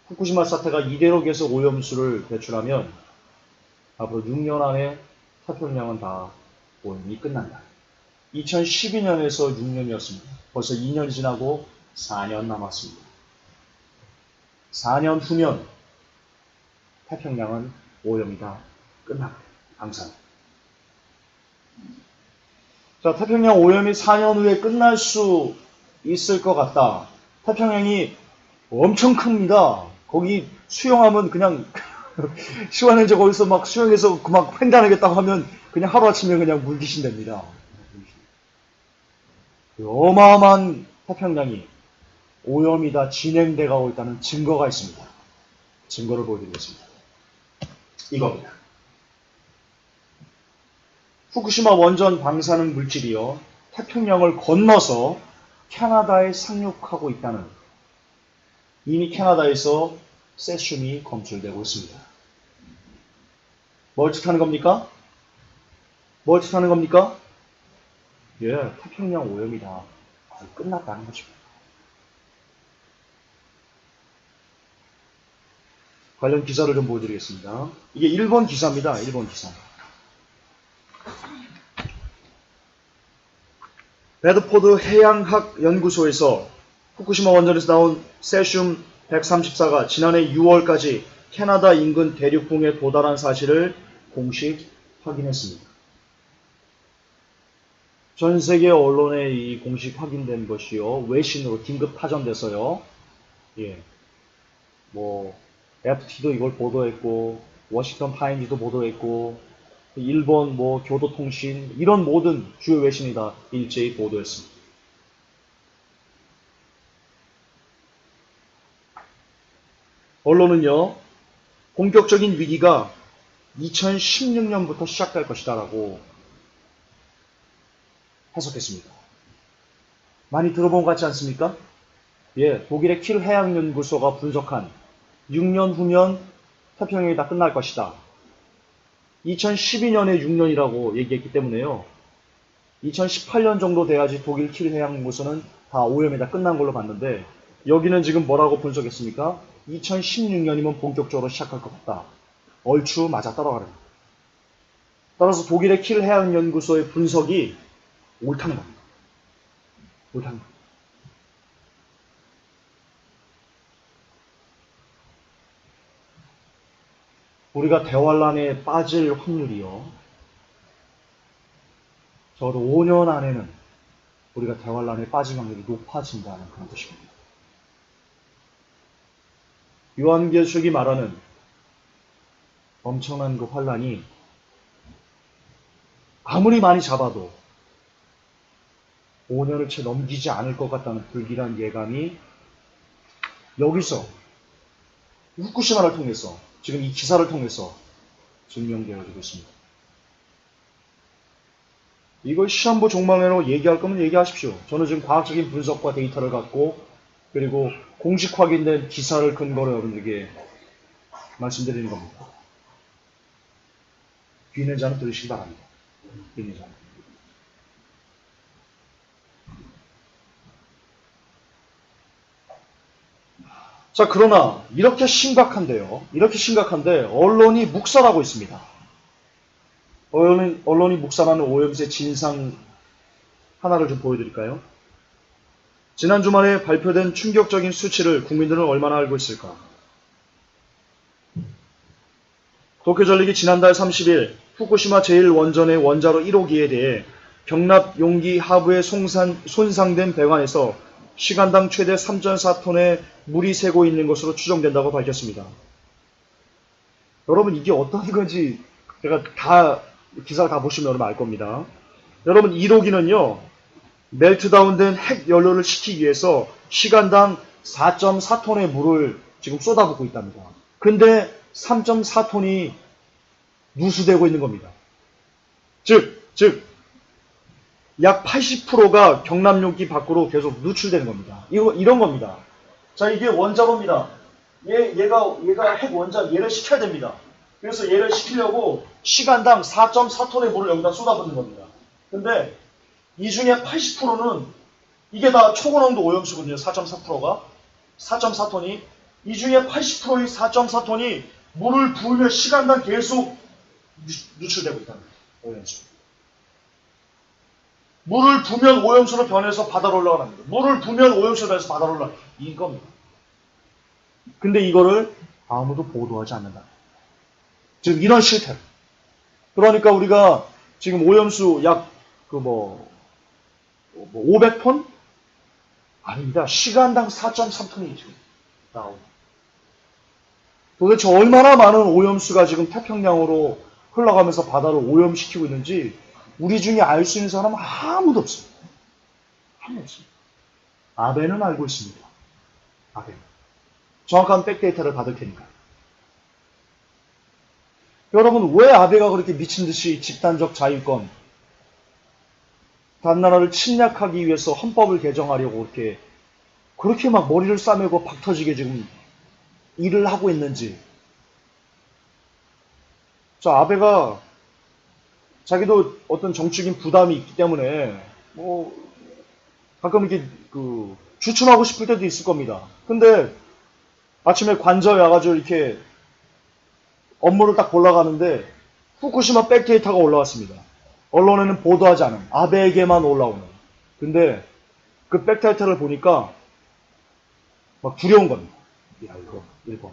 후쿠시마 사태가 이대로 계속 오염수를 배출하면 앞으로 6년 안에 태평양은 다 오염이 끝난다. 2012년에서 6년이었습니다. 벌써 2년이 지나고 4년 남았습니다. 4년 후면 태평양은 오염이 다 끝납니다. 항상. 자, 태평양 오염이 4년 후에 끝날 수 있을 것 같다. 태평양이 엄청 큽니다. 거기 수영하면 그냥 시원해져 거기서 막 수영해서 막 횡단하겠다고 하면 그냥 하루아침에 그냥 물귀신 됩니다. 어마어마한 태평양이 오염이 다 진행돼 가고 있다는 증거가 있습니다. 증거를 보여드리겠습니다. 이겁니다. 후쿠시마 원전 방사능 물질이요, 태평양을 건너서 캐나다에 상륙하고 있다는, 이미 캐나다에서 세슘이 검출되고 있습니다. 뭘 뜻하는 겁니까? 뭘 뜻하는 겁니까? 예, 태평양 오염이다. 끝났다는 것입니다. 관련 기사를 좀 보여드리겠습니다. 이게 일본 기사입니다. 일본 기사. 베드포드 해양학연구소에서 후쿠시마 원전에서 나온 세슘 134가 지난해 6월까지 캐나다 인근 대륙붕에 도달한 사실을 공식 확인했습니다. 전 세계 언론에 이 공식 확인된 것이요, 외신으로 긴급 파전돼서요, 예, FT도 이걸 보도했고, 워싱턴 타임즈도 보도했고, 일본 교도통신, 이런 모든 주요 외신이 다 일제히 보도했습니다. 언론은요, 본격적인 위기가 2016년부터 시작될 것이다라고 해석했습니다. 많이 들어본 것 같지 않습니까? 예, 독일의 킬 해양연구소가 분석한 6년 후면 태평양이 다 끝날 것이다. 2012년에 6년이라고 얘기했기 때문에요. 2018년 정도 돼야지 독일 킬 해양연구소는 다 오염이 다 끝난 걸로 봤는데, 여기는 지금 뭐라고 분석했습니까? 2016년이면 본격적으로 시작할 것 같다. 얼추 맞아 따라가는 겁니다. 따라서 독일의 킬 해양연구소의 분석이 옳다는 겁니다. 옳다는 겁니다. 우리가 대환란에 빠질 확률이요, 적어도 5년 안에는 우리가 대환란에 빠질 확률이 높아진다는 그런 뜻입니다. 요한계시록이 말하는 엄청난 그 환란이 아무리 많이 잡아도 5년을 채 넘기지 않을 것 같다는 불길한 예감이 여기서 후쿠시마를 통해서, 지금 이 기사를 통해서 증명되어지고 있습니다. 이걸 시한부 종말내로 얘기할 거면 얘기하십시오. 저는 지금 과학적인 분석과 데이터를 갖고, 그리고 공식 확인된 기사를 근거로 여러분들에게 말씀드리는 겁니다. 귀 있는 자는 들으시기 바랍니다. 귀 있는 자는. 자, 그러나 이렇게 심각한데요. 이렇게 심각한데 언론이 묵살하고 있습니다. 언론이 묵살하는 오염수의 진상 하나를 좀 보여드릴까요? 지난 주말에 발표된 충격적인 수치를 국민들은 얼마나 알고 있을까? 도쿄전력이 지난달 30일 후쿠시마 제1원전의 원자로 1호기에 대해 경납 용기 하부에 손상된 배관에서 시간당 최대 3.4톤의 물이 새고 있는 것으로 추정된다고 밝혔습니다. 여러분, 이게 어떤 건지 제가 기사를 다 보시면 여러분 알 겁니다. 여러분, 1호기는요, 멜트다운된 핵 연료를 식히기 위해서 시간당 4.4톤의 물을 지금 쏟아붓고 있답니다. 근데 3.4톤이 누수되고 있는 겁니다. 즉 약 80%가 경납용기 밖으로 계속 누출되는 겁니다. 이런 겁니다. 자, 이게 원자로입니다. 얘가 핵 원자, 얘를 식혀야 됩니다. 그래서 얘를 식히려고 시간당 4.4톤의 물을 여기다 쏟아붓는 겁니다. 근데 이 중에 80%는 이게 다 초고농도 오염수거든요. 4.4%가 4.4톤이, 이 중에 80%의 4.4톤이 물을 부으며 시간당 계속 누출되고 있다는 거예요. 오염수. 물을 부으면 오염수로 변해서 바다로 올라가는 거예요. 물을 부으면 오염수로 변해서 바다로 올라가는 거예요. 이겁니다. 근데 이거를 아무도 보도하지 않는다. 지금 이런 실태. 그러니까 우리가 지금 오염수 약 500톤? 아닙니다. 시간당 4.3톤이 지금 나오고. 도대체 얼마나 많은 오염수가 지금 태평양으로 흘러가면서 바다를 오염시키고 있는지 우리 중에 알 수 있는 사람은 아무도 없습니다. 아무도 없습니다. 아베는 알고 있습니다. 아베. 정확한 백데이터를 받을 테니까. 여러분, 왜 아베가 그렇게 미친 듯이 집단적 자유권, 다른 나라를 침략하기 위해서 헌법을 개정하려고 그렇게 막 머리를 싸매고 박터지게 지금 일을 하고 있는지. 아베가 자기도 어떤 정치적인 부담이 있기 때문에 가끔 이렇게 주춤하고 싶을 때도 있을 겁니다. 근데 아침에 관저에 와가지고 이렇게 업무를 딱 보러 가는데 후쿠시마 백데이터가 올라왔습니다. 언론에는 보도하지 않은 아베에게만 올라오는. 근데 그 백데이터를 보니까 막 두려운 겁니다. 야, 이거 1번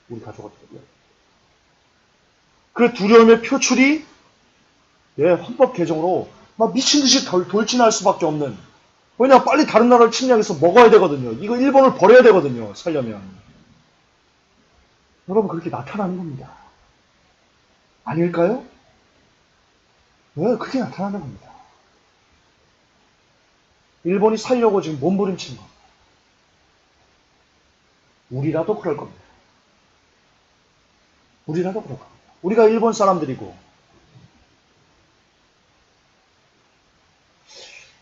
우리 가져갔거든요. 그 두려움의 표출이 헌법 개정으로 막 미친 듯이 돌진할 수밖에 없는. 왜냐, 빨리 다른 나라를 침략해서 먹어야 되거든요. 이거 일본을 버려야 되거든요. 살려면. 여러분, 그렇게 나타나는 겁니다. 아닐까요? 왜 그렇게 나타나는 겁니다. 일본이 살려고 지금 몸부림치는 겁니다. 우리라도 그럴 겁니다. 우리라도 그럴 겁니다. 우리가 일본 사람들이고,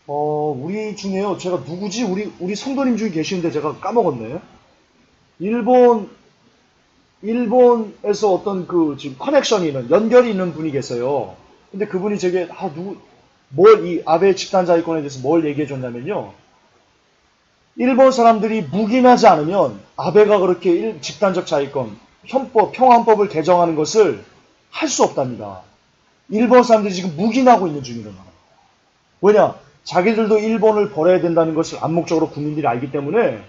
우리 중에요, 제가 누구지? 우리 성도님 중에 계시는데 제가 까먹었네. 일본에서 어떤 지금 커넥션이 있는, 연결이 있는 분이 계세요. 근데 그분이 제게, 이 아베 집단자위권에 대해서 뭘 얘기해 줬냐면요. 일본 사람들이 묵인하지 않으면 아베가 그렇게 집단적 자위권, 평화헌법을 개정하는 것을 할 수 없답니다. 일본 사람들이 지금 묵인하고 있는 중이라는 거예요. 왜냐? 자기들도 일본을 버려야 된다는 것을 암묵적으로 국민들이 알기 때문에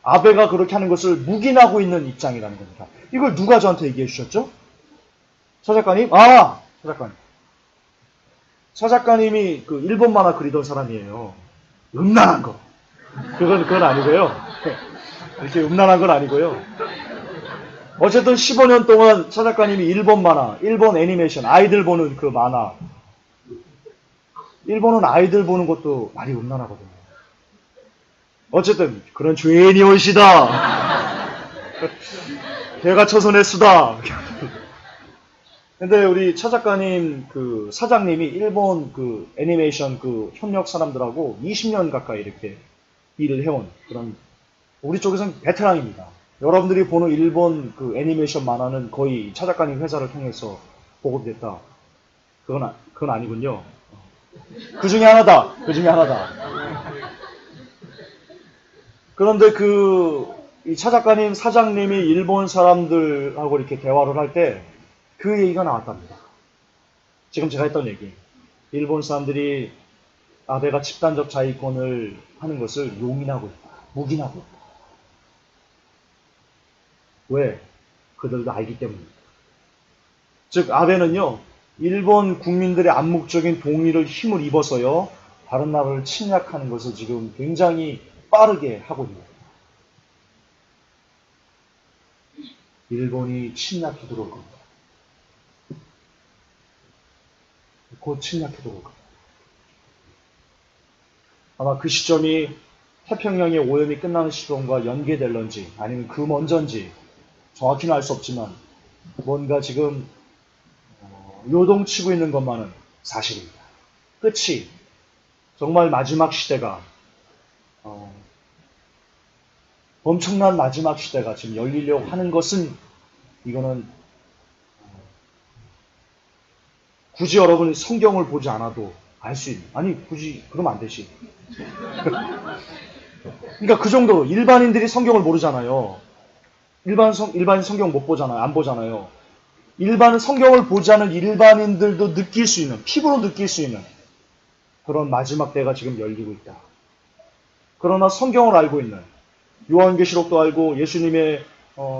아베가 그렇게 하는 것을 묵인하고 있는 입장이라는 겁니다. 이걸 누가 저한테 얘기해 주셨죠? 서 작가님? 서 작가님이 일본 만화 그리던 사람이에요. 음란한 거. 그건 아니고요. 이렇게 음란한 건 아니고요. 어쨌든 15년 동안 서 작가님이 일본 만화, 일본 애니메이션, 아이들 보는 그 만화. 일본은 아이들 보는 것도 많이 음란하거든요. 어쨌든 그런 죄인이 올시다. 개가 처손의 수다. 근데 우리 차 작가님 사장님이 일본 애니메이션 협력 사람들하고 20년 가까이 이렇게 일을 해온 그런 우리 쪽에서는 베테랑입니다. 여러분들이 보는 일본 애니메이션 만화는 거의 차 작가님 회사를 통해서 보급됐다. 그건 아니군요. 그 중에 하나다. 그런데 이 차 작가님 사장님이 일본 사람들하고 이렇게 대화를 할 때 그 얘기가 나왔답니다. 지금 제가 했던 얘기. 일본 사람들이 아베가 집단적 자위권을 하는 것을 용인하고 있다. 묵인하고 있다. 왜? 그들도 알기 때문입니다. 즉 아베는요. 일본 국민들의 암묵적인 동의를 힘을 입어서요. 다른 나라를 침략하는 것을 지금 굉장히 빠르게 하고 있는 겁니다. 일본이 침략해 들어올 겁니다. 곧 침략해 들어올 겁니다. 아마 그 시점이 태평양의 오염이 끝나는 시점과 연계될런지 아니면 그 먼저인지 정확히는 알 수 없지만 뭔가 지금 요동치고 있는 것만은 사실입니다. 끝이 정말 마지막 시대가 엄청난 마지막 시대가 지금 열리려고 하는 것은 이거는 굳이 여러분이 성경을 보지 않아도 알 수 있는 아니 굳이 그러면 안 되지. 그러니까 그 정도로 일반인들이 성경을 모르잖아요. 일반인 성경 못 보잖아요. 안 보잖아요. 일반 성경을 보지 않은 일반인들도 느낄 수 있는 피부로 느낄 수 있는 그런 마지막 때가 지금 열리고 있다. 그러나 성경을 알고 있는 요한계시록도 알고 예수님의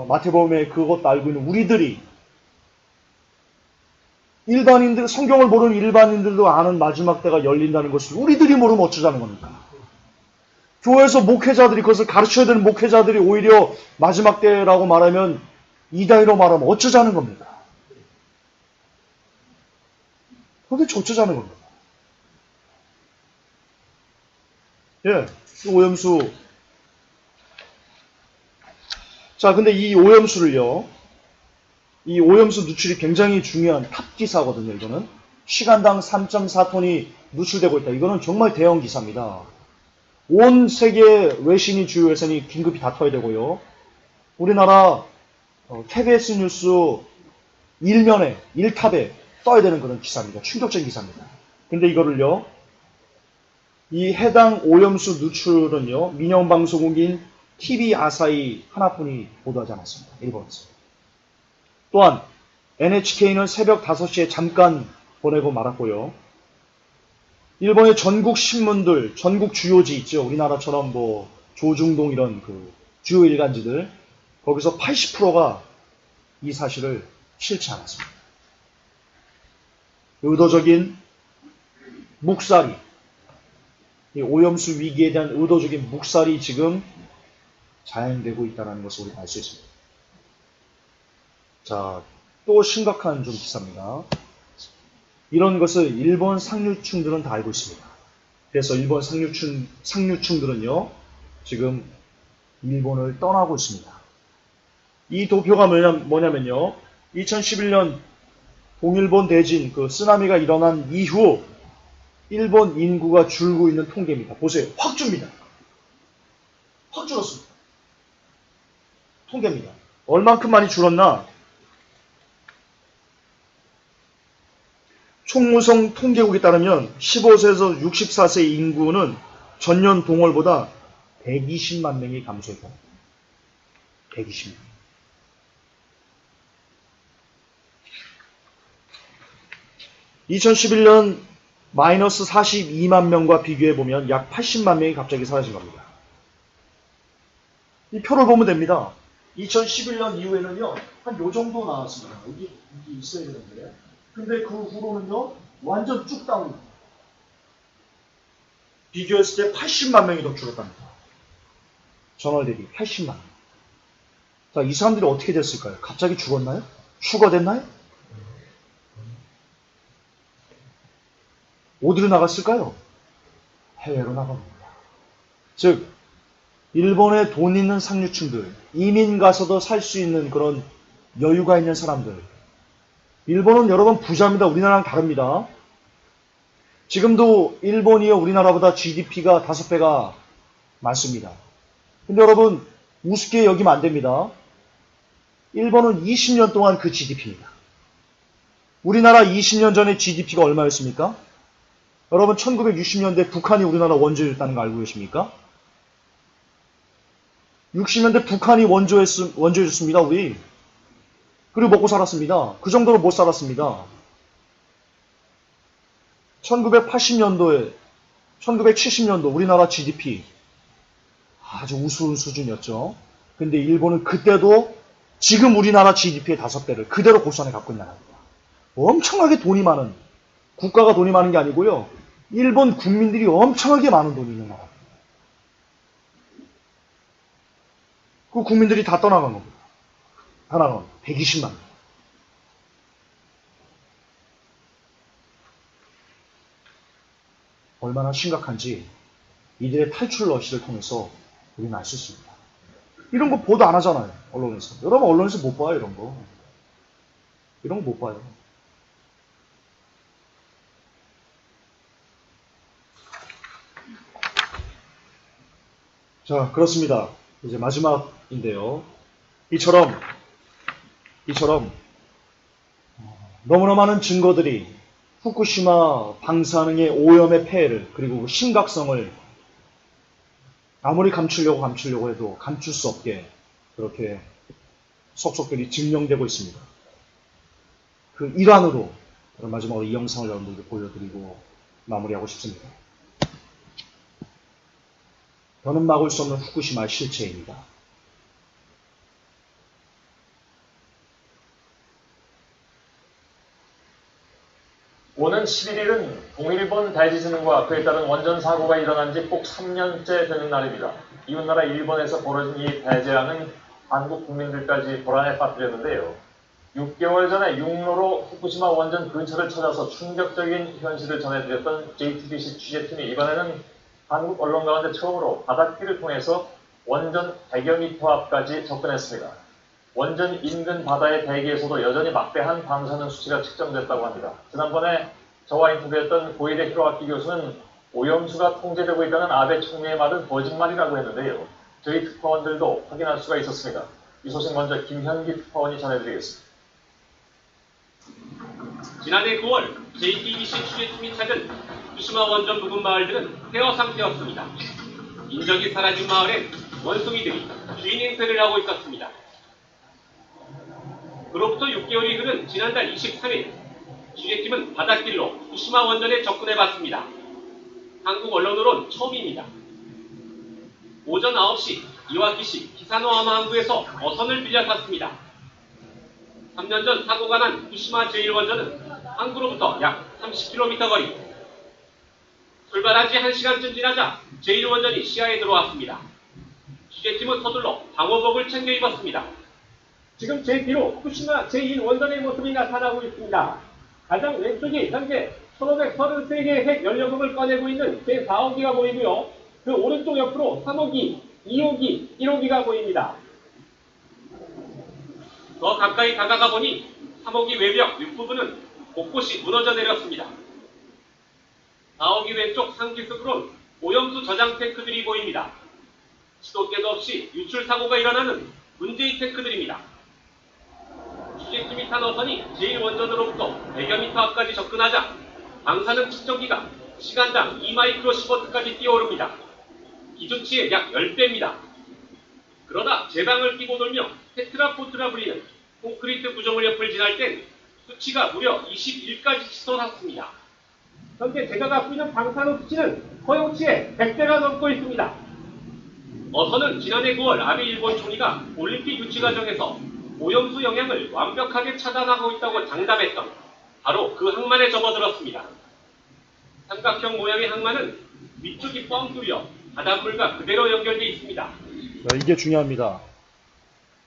마태복음의 그것도 알고 있는 우리들이 일반인들, 성경을 모르는 일반인들도 아는 마지막 때가 열린다는 것을 우리들이 모르면 어쩌자는 겁니까? 교회에서 목회자들이, 그것을 가르쳐야 되는 목회자들이 오히려 마지막 때라고 말하면 이단으로 말하면 어쩌자는 겁니까? 도대체 어쩌자는 겁니까? 예, 오염수. 자, 근데 이 오염수를요, 이 오염수 누출이 굉장히 중요한 탑 기사거든요, 이거는. 시간당 3.4톤이 누출되고 있다. 이거는 정말 대형 기사입니다. 온 세계 외신이, 주요 외신이 긴급히 다퉈야 되고요. 우리나라 KBS 뉴스 일면에, 일탑에 떠야 되는 그런 기사입니다. 충격적인 기사입니다. 근데 이거를요, 이 해당 오염수 누출은요, 민영방송국인 TV 아사히 하나뿐이 보도하지 않았습니다. 일본에서. 또한 NHK는 새벽 5시에 잠깐 보내고 말았고요. 일본의 전국 신문들, 전국 주요지 있죠. 우리나라처럼 뭐 조중동 이런 그 주요 일간지들, 거기서 80%가 이 사실을 싫지 않았습니다. 의도적인 묵살이, 이 오염수 위기에 대한 의도적인 묵살이 지금 자행되고 있다는 것을 우리가 알 수 있습니다. 자, 또 심각한 좀 기사입니다. 이런 것을 일본 상류층들은 다 알고 있습니다. 그래서 일본 상류층들은요, 지금 일본을 떠나고 있습니다. 이 도표가 뭐냐면요, 2011년 동일본 대진, 그 쓰나미가 일어난 이후 일본 인구가 줄고 있는 통계입니다. 보세요. 확 줍니다. 확 줄었습니다. 통계입니다. 얼만큼 많이 줄었나? 총무성 통계국에 따르면 15세에서 64세 인구는 전년 동월보다 120만 명이 감소했다. 120만. (2011년) 마이너스 42만 명과 비교해보면 약 80만 명이 갑자기 사라진 겁니다. 이 표를 보면 됩니다. 2011년 이후에는요, 한 요 정도 나왔습니다. 여기 있어야 되는데. 근데 그 후로는요, 완전 쭉 다운입니다. 비교했을 때 80만 명이 더 줄었답니다. 전월 대비 80만. 자, 이 사람들이 어떻게 됐을까요? 갑자기 죽었나요? 추가됐나요? 어디로 나갔을까요? 해외로 나갑니다. 즉, 일본에 돈 있는 상류층들, 이민 가서도 살 수 있는 그런 여유가 있는 사람들. 일본은 여러분 부자입니다. 우리나라랑 다릅니다. 지금도 일본이요, 우리나라보다 GDP가 5배가 많습니다. 근데 여러분, 우습게 여기면 안 됩니다. 일본은 20년 동안 그 GDP입니다. 우리나라 20년 전에 GDP가 얼마였습니까? 여러분, 1960년대 북한이 우리나라 원조였다는 거 알고 계십니까? 60년대 북한이 원조해줬습니다, 우리. 그리고 먹고 살았습니다. 그 정도로 못 살았습니다. 1980년도에, 1970년도 우리나라 GDP 아주 우스운 수준이었죠. 근데 일본은 그때도 지금 우리나라 GDP의 5배를 그대로 고스란히 갖고 있는 나라입니다. 엄청나게 돈이 많은, 국가가 돈이 많은 게 아니고요, 일본 국민들이 엄청나게 많은 돈이 있는 나라입니다. 그 국민들이 다 떠나간 겁니다. 하나는 120만. 얼마나 심각한지 이들의 탈출 러시를 통해서 우리는 알 수 있습니다. 이런 거 보도 안 하잖아요, 언론에서. 여러분, 언론에서 못 봐요, 이런 거. 이런 거 못 봐요. 자, 그렇습니다. 이제 마지막인데요. 이처럼 너무나 많은 증거들이 후쿠시마 방사능의 오염의 폐해를, 그리고 심각성을 아무리 감추려고 해도 감출 수 없게 그렇게 속속들이 증명되고 있습니다. 그 일환으로 마지막으로 이 영상을 여러분들께 보여드리고 마무리하고 싶습니다. 더는 막을 수 없는 후쿠시마의 실체입니다. 오는 11일은 동일본 대지진과 그에 따른 원전 사고가 일어난 지 꼭 3년째 되는 날입니다. 이웃나라 일본에서 벌어진 이 대재앙은 한국 국민들까지 불안에 빠뜨렸는데요. 6개월 전에 육로로 후쿠시마 원전 근처를 찾아서 충격적인 현실을 전해드렸던 JTBC 취재팀이 이번에는 한국 언론 가운데 처음으로 바닷길을 통해서 원전 100여 미터 앞까지 접근했습니다. 원전 인근 바다의 대기에서도 여전히 막대한 방사능 수치가 측정됐다고 합니다. 지난번에 저와 인터뷰했던 고이대 히로아키 교수는 오염수가 통제되고 있다는 아베 총리의 말은 거짓말이라고 했는데요. 저희 특파원들도 확인할 수가 있었습니다. 이 소식 먼저 김현기 특파원이 전해드리겠습니다. 지난해 9월 JTBC 취재팀이 찾은 후쿠시마 원전 부근 마을들은 폐허 상태였습니다. 인적이 사라진 마을엔 원숭이들이 주인 행세를 하고 있었습니다. 그로부터 6개월이 흐른 지난달 23일, 취재팀은 바닷길로 후쿠시마 원전에 접근해봤습니다. 한국 언론으론 처음입니다. 오전 9시 이와키시 키사노하마 항구에서 어선을 빌려 탔습니다. 3년 전 사고가 난 후쿠시마 제1원전은 항구로부터 약 30km 거리. 출발한 지 1시간쯤 지나자 제1원전이 시야에 들어왔습니다. 취재팀은 서둘러 방호복을 챙겨 입었습니다. 지금 제 뒤로 후쿠시마 제1원전의 모습이 나타나고 있습니다. 가장 왼쪽이 현재 1533개의 핵 연료봉을 꺼내고 있는 제4호기가 보이고요. 그 오른쪽 옆으로 3호기, 2호기, 1호기가 보입니다. 더 가까이 다가가 보니 3호기 외벽 윗부분은 곳곳이 무너져 내렸습니다. 4호기 왼쪽 상기석으론 오염수 저장 탱크들이 보입니다. 시도 때도 없이 유출 사고가 일어나는 문제의 탱크들입니다. 취재팀이 탄 어선이 제1원전으로부터 100여 미터 앞까지 접근하자 방사능 측정기가 시간당 2마이크로시버트까지 뛰어오릅니다. 기준치의 약 10배입니다. 그러다 제방을 끼고 돌며 테트라포트라 불리는 콘크리트 구조물 옆을 지날 땐 수치가 무려 21까지 치솟았습니다. 현재 제가 갖고 있는 방사능 수치는 허용치의 100배가 넘고 있습니다. 어선은 지난해 9월 아베 일본 총리가 올림픽 유치 과정에서 오염수 영향을 완벽하게 차단하고 있다고 장담했던 바로 그 항만에 접어들었습니다. 삼각형 모양의 항만은 위쪽이 뻥 뚫려 바닷물과 그대로 연결되어 있습니다. 이게 중요합니다.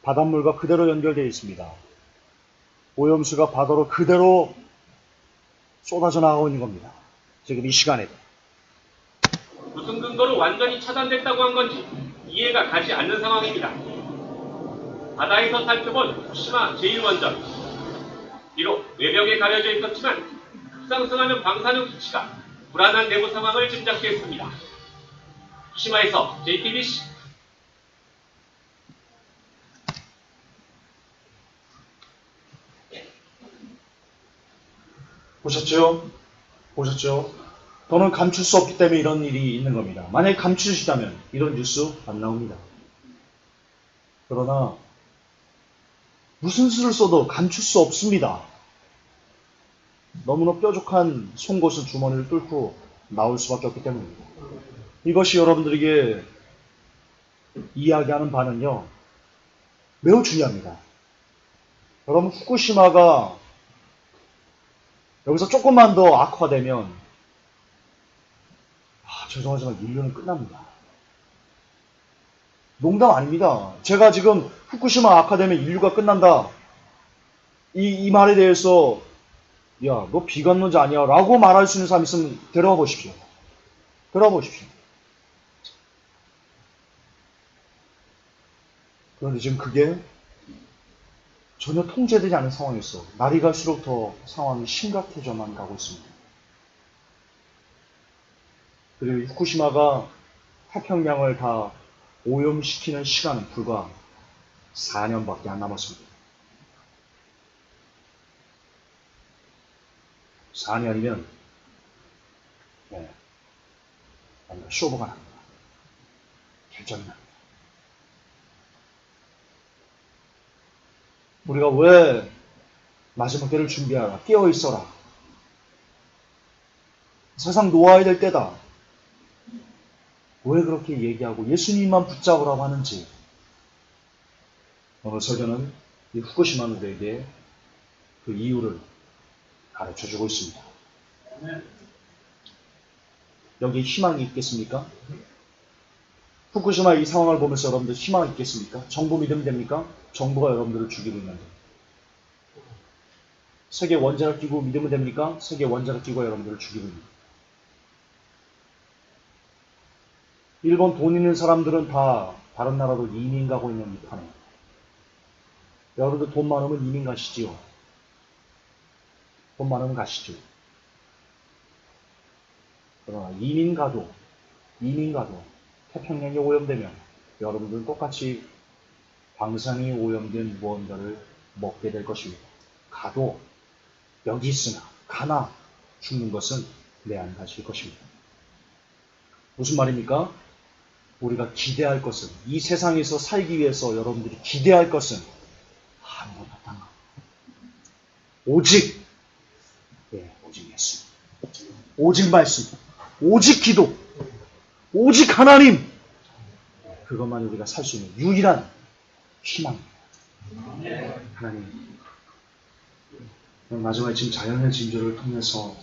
바닷물과 그대로 연결되어 있습니다. 오염수가 바다로 그대로 쏟아져 나가고 있는 겁니다. 지금 이 시간에도. 무슨 근거로 완전히 차단됐다고 한 건지 이해가 가지 않는 상황입니다. 바다에서 살펴본 후쿠시마 제1원전. 비록 외벽에 가려져 있었지만 급상승하는 방사능 수치가 불안한 내부 상황을 짐작케 했습니다. 후쿠시마에서 JTBC 보셨죠? 보셨죠? 더는 감출 수 없기 때문에 이런 일이 있는 겁니다. 만약에 감추시다면 이런 뉴스 안 나옵니다. 그러나 무슨 수를 써도 감출 수 없습니다. 너무나 뾰족한 송곳은 주머니를 뚫고 나올 수밖에 없기 때문입니다. 이것이 여러분들에게 이야기하는 바는요, 매우 중요합니다. 여러분, 후쿠시마가 여기서 조금만 더 악화되면 죄송하지만 인류는 끝납니다. 농담 아닙니다. 제가 지금 후쿠시마 악화되면 인류가 끝난다. 이 말에 대해서 야, 너 비관론자 아니야? 라고 말할 수 있는 사람 있으면 데려와 보십시오. 데려와 보십시오. 그런데 지금 그게 전혀 통제되지 않은 상황이었어. 날이 갈수록 더 상황이 심각해져만 가고 있습니다. 그리고 후쿠시마가 태평양을 다 오염시키는 시간은 불과 4년밖에 안 남았습니다. 4년이면 쇼부가 납니다. 결정이 납니다. 우리가 왜 마지막 때를 준비하라, 깨어있어라, 세상 놓아야 될 때다, 왜 그렇게 얘기하고 예수님만 붙잡으라고 하는지 오늘 설교는 이 후쿠시마누에게 그 이유를 가르쳐주고 있습니다. 여기에 희망이 있겠습니까? 후쿠시마 이 상황을 보면서 여러분들 희망이 있겠습니까? 정부 믿으면 됩니까? 정부가 여러분들을 죽이고 있는데. 세계 원자력 기구 믿으면 됩니까? 세계 원자력 기구가 여러분들을 죽이고 있는데. 일본 돈 있는 사람들은 다 다른 나라로 이민 가고 있는 이 판에. 여러분들 돈 많으면 이민 가시지요. 돈 많으면 가시죠. 그러나 이민 가도 태평양이 오염되면 여러분들은 똑같이 방사능이 오염된 무언가를 먹게 될 것입니다. 가도 여기 있으나 가나 죽는 것은 내안가실 것입니다. 무슨 말입니까? 우리가 기대할 것은, 이 세상에서 살기 위해서 여러분들이 기대할 것은 아무것도 없다. 오직 예수, 오직 말씀, 오직 기도, 오직 하나님, 그것만 우리가 살 수 있는 유일한 희망입니다. 하나님, 마지막에 지금 자연의 징조를 통해서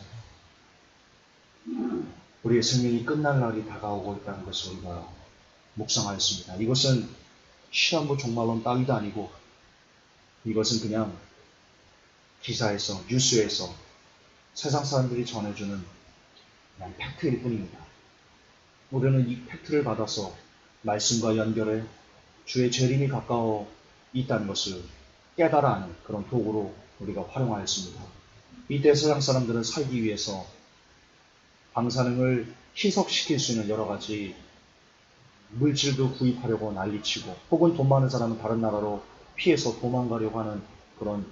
우리의 생명이 끝날 날이 다가오고 있다는 것을 우리가 묵상하였습니다. 이것은 시한부 종말론 따위도 아니고 이것은 그냥 기사에서, 뉴스에서 세상 사람들이 전해주는 그냥 팩트일 뿐입니다. 우리는 이 팩트를 받아서 말씀과 연결해 주의 재림이 가까워 있다는 것을 깨달아 하는 그런 도구로 우리가 활용하였습니다. 이때 세상 사람들은 살기 위해서 방사능을 희석시킬 수 있는 여러 가지 물질도 구입하려고 난리치고, 혹은 돈 많은 사람은 다른 나라로 피해서 도망가려고 하는 그런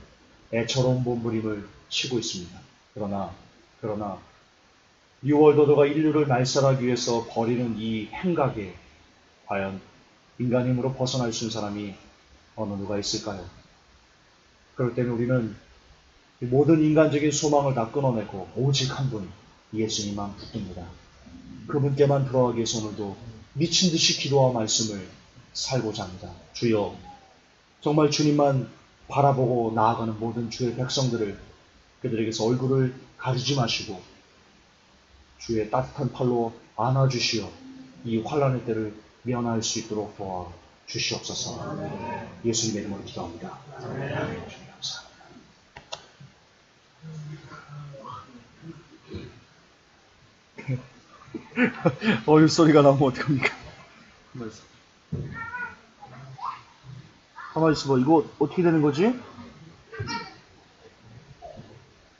애처로운 몸부림을 치고 있습니다. 그러나 뉴월드오더가 인류를 말살하기 위해서 벌이는 이 행각에 과연 인간 힘으로 벗어날 수 있는 사람이 어느 누가 있을까요? 그럴 때는 우리는 모든 인간적인 소망을 다 끊어내고 오직 한 분, 예수님만 붙듭니다. 그분께만 들어가기 위해서 오늘도 미친 듯이 기도와 말씀을 살고자 합니다. 주여, 정말 주님만 바라보고 나아가는 모든 주의 백성들을, 그들에게서 얼굴을 가리지 마시고 주의 따뜻한 팔로 안아주시어 이 환난의 때를 면할 수 있도록 도와 주시옵소서. 예수님의 이름으로 기도합니다. 아멘. 주님 감사합니다. 어휴, 소리가 나면 어떡합니까? 가만히 있어봐. 이거 어떻게 되는 거지?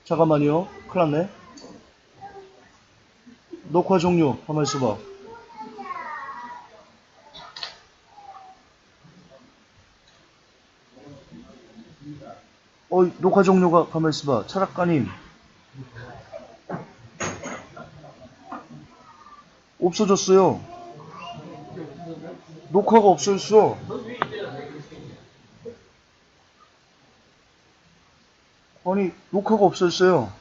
잠깐만요. 큰일 났네. 녹화 종료. 가만히 있어봐. 녹화 종료가, 가만히 있어봐. 차락가님. 없어졌어요. 녹화가 없어졌어. 아니, 녹화가 없어졌어요.